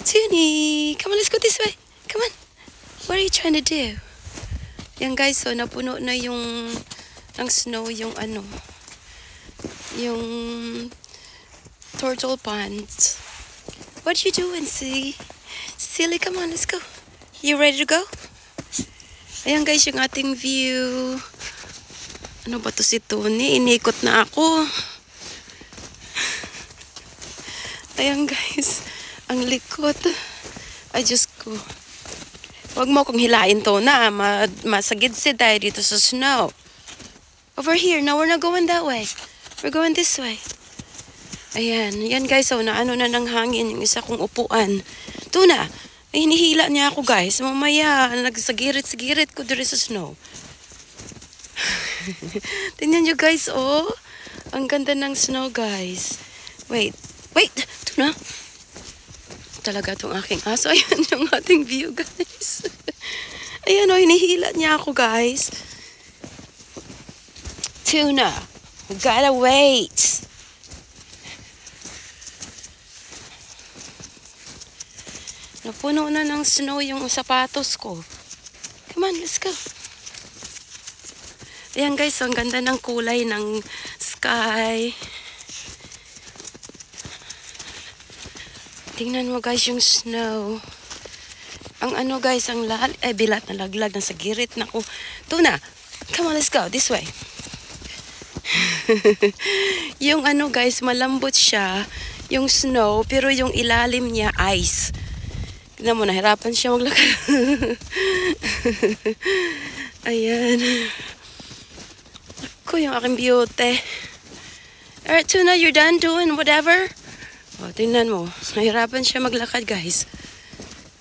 Toonie, come on, let's go this way. Come on. What are you trying to do? Yan guys, so napuno na yung ng snow yung yung turtle pond. What you doing, silly? Silly, come on, let's go. You ready to go? Ayan guys, yung ating view. Ano ba to si Tony? Inikot na ako. Ayan guys, ang likot. Ay, Diyos ko. Huwag mo akong hilain to na. Masagid-sid tayo dito sa snow. Over here. Now we're not going that way. We're going this way. Ayan. Yan guys. So, naano na ng hangin yung isa kong upuan. Tuna. Ay, hinihila niya ako guys. Mamaya, nagsagirit-sagirit ko dito sa snow. Tingnan nyo guys, oh. Ang ganda ng snow guys. Wait. Tuna. Talaga itong aking aso. Ayan yung ating view guys. Ayan o, hinihila niya ako guys. Tuna, we gotta wait. Napuno na ng snow yung sapatos ko. Come on, let's go. Ayan guys, ang ganda ng kulay ng sky. Tingnan mo guys yung snow. Ang guys, ang bilat na laglag na sa girit na ko. Tuna, come on, let's go this way. Yung guys, malambot siya, yung snow, pero yung ilalim niya ice. Tingnan mo, nahirapan siya maglakad. Ayan. Ako yung aking beauty. Alright, Tuna, you're done doing whatever? Oh, tingnan mo. Nahirapan siya maglakad, guys.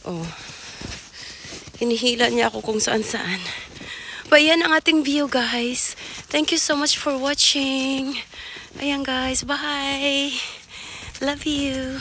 Oh. Hinihila niya ako kung saan-saan. But yan ang ating view, guys. Thank you so much for watching. Ayan, guys. Bye. Love you.